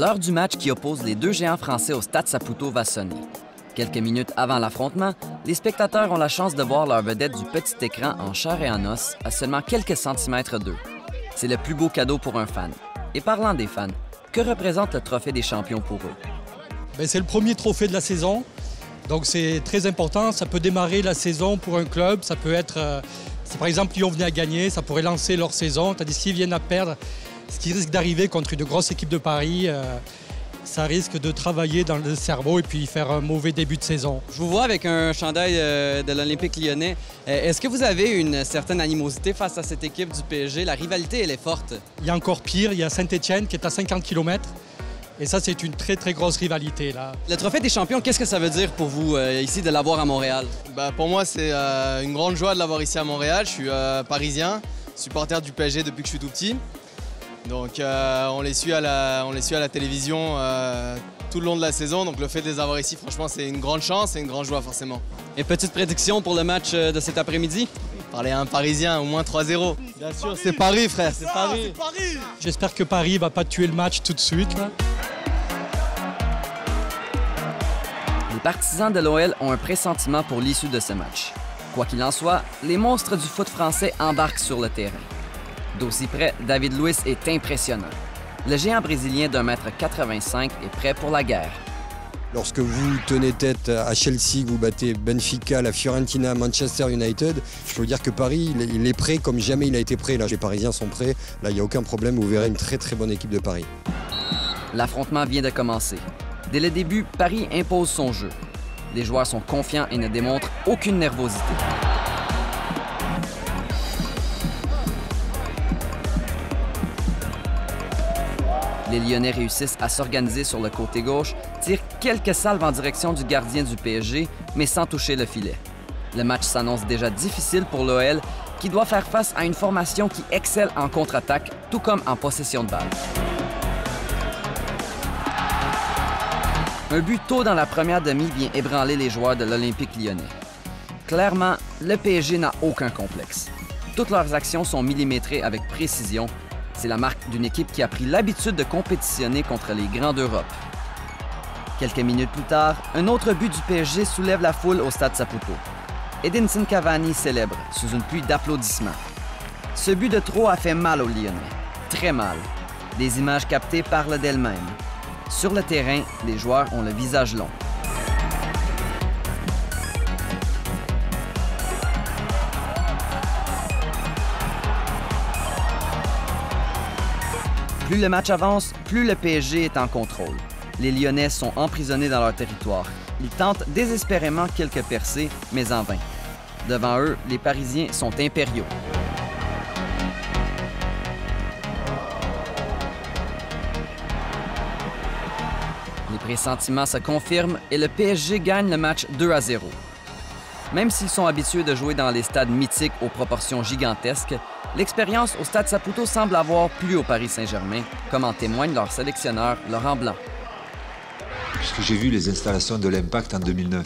L'heure du match qui oppose les deux géants français au Stade Saputo va sonner. Quelques minutes avant l'affrontement, les spectateurs ont la chance de voir leur vedette du petit écran en chair et en os à seulement quelques centimètres d'eux. C'est le plus beau cadeau pour un fan. Et parlant des fans, que représente le trophée des champions pour eux? C'est le premier trophée de la saison, donc c'est très important. Ça peut démarrer la saison pour un club, ça peut être, si par exemple Lyon venait à gagner, ça pourrait lancer leur saison, tandis s'ils viennent à perdre, ce qui risque d'arriver contre une grosse équipe de Paris, ça risque de travailler dans le cerveau et puis faire un mauvais début de saison. Je vous vois avec un chandail de l'Olympique lyonnais. Est-ce que vous avez une certaine animosité face à cette équipe du PSG? La rivalité, elle est forte. Il y a encore pire, il y a Saint-Étienne qui est à 50 km. Et ça, c'est une très, très grosse rivalité, là. Le trophée des champions, qu'est-ce que ça veut dire pour vous ici de l'avoir à Montréal? Pour moi, c'est une grande joie de l'avoir ici à Montréal. Je suis parisien, supporter du PSG depuis que je suis tout petit. Donc on les suit à la télévision tout le long de la saison. Donc le fait de les avoir ici, franchement, c'est une grande chance et une grande joie forcément. Et petite prédiction pour le match de cet après-midi? Parler à un Parisien, au moins 3-0. Bien sûr, c'est Paris, frère, c'est Paris. J'espère que Paris ne va pas tuer le match tout de suite, là. Les partisans de l'OL ont un pressentiment pour l'issue de ce match. Quoi qu'il en soit, les monstres du foot français embarquent sur le terrain. D'aussi près, David Luiz est impressionnant. Le géant brésilien d'1,85 m est prêt pour la guerre. Lorsque vous tenez tête à Chelsea, que vous battez Benfica, la Fiorentina, Manchester United, je peux vous dire que Paris, il est prêt comme jamais il a été prêt. Là, les Parisiens sont prêts. Là, il n'y a aucun problème. Vous verrez une très, très bonne équipe de Paris. L'affrontement vient de commencer. Dès le début, Paris impose son jeu. Les joueurs sont confiants et ne démontrent aucune nervosité. Les Lyonnais réussissent à s'organiser sur le côté gauche, tirent quelques salves en direction du gardien du PSG, mais sans toucher le filet. Le match s'annonce déjà difficile pour l'OL, qui doit faire face à une formation qui excelle en contre-attaque, tout comme en possession de balle. Un but tôt dans la première demi vient ébranler les joueurs de l'Olympique lyonnais. Clairement, le PSG n'a aucun complexe. Toutes leurs actions sont millimétrées avec précision. C'est la marque d'une équipe qui a pris l'habitude de compétitionner contre les grands d'Europe. Quelques minutes plus tard, un autre but du PSG soulève la foule au Stade Saputo. Edinson Cavani célèbre sous une pluie d'applaudissements. Ce but de trop a fait mal aux Lyonnais. Très mal. Les images captées parlent d'elles-mêmes. Sur le terrain, les joueurs ont le visage long. Plus le match avance, plus le PSG est en contrôle. Les Lyonnais sont emprisonnés dans leur territoire. Ils tentent désespérément quelques percées, mais en vain. Devant eux, les Parisiens sont impériaux. Les pressentiments se confirment et le PSG gagne le match 2-0. Même s'ils sont habitués de jouer dans les stades mythiques aux proportions gigantesques, l'expérience au Stade Saputo semble avoir plu au Paris Saint-Germain, comme en témoigne leur sélectionneur Laurent Blanc. Puisque j'ai vu les installations de l'Impact en 2009.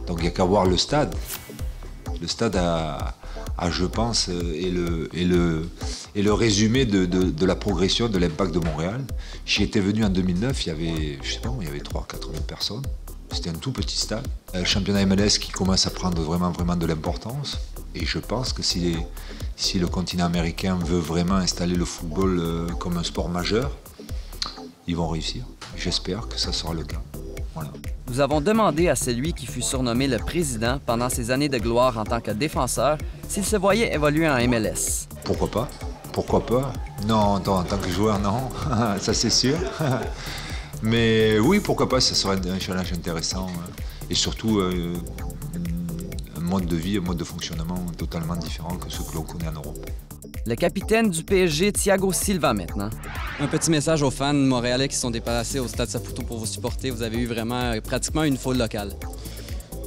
Donc il n'y a qu'à voir le stade. Le stade a je pense, est le résumé de la progression de l'Impact de Montréal. J'y étais venu en 2009, il y avait, je sais pas, il y avait 3 4 000 personnes. C'était un tout petit stade. Le championnat MLS qui commence à prendre vraiment de l'importance. Et je pense que si le continent américain veut vraiment installer le football comme un sport majeur, ils vont réussir. J'espère que ça sera le cas. Voilà. Nous avons demandé à celui qui fut surnommé le président pendant ses années de gloire en tant que défenseur s'il se voyait évoluer en MLS. Pourquoi pas? Pourquoi pas? Non, en tant que joueur, non. Ça, c'est sûr. Mais oui, pourquoi pas? Ça serait un challenge intéressant. Et surtout, un mode de vie, un mode de fonctionnement totalement différent que ce que l'on connaît en Europe. Le capitaine du PSG, Thiago Silva, maintenant. Un petit message aux fans montréalais qui sont déplacés au Stade Saputo pour vous supporter. Vous avez eu vraiment pratiquement une foule locale.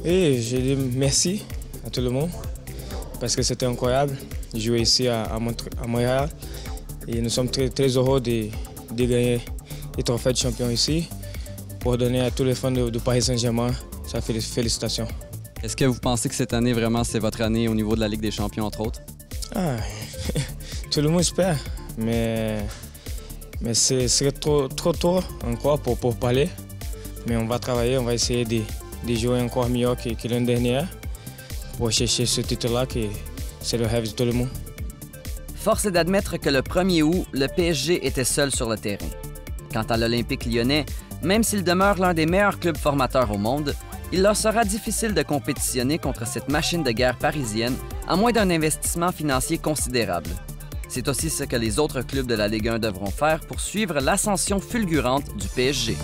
Et je dis merci à tout le monde parce que c'était incroyable de jouer ici à Montréal. Et nous sommes très, très heureux de gagner le trophée de champion ici pour donner à tous les fans de Paris Saint-Germain sa félicitations. Est-ce que vous pensez que cette année, vraiment, c'est votre année au niveau de la Ligue des champions, entre autres? Tout le monde espère, mais Mais ce serait trop tôt encore pour parler. Mais on va travailler, on va essayer de jouer encore mieux que l'année dernière pour chercher ce titre-là, que c'est le rêve de tout le monde. Force est d'admettre que le 1er août, le PSG était seul sur le terrain. Quant à l'Olympique lyonnais, même s'il demeure l'un des meilleurs clubs formateurs au monde, il leur sera difficile de compétitionner contre cette machine de guerre parisienne à moins d'un investissement financier considérable. C'est aussi ce que les autres clubs de la Ligue 1 devront faire pour suivre l'ascension fulgurante du PSG.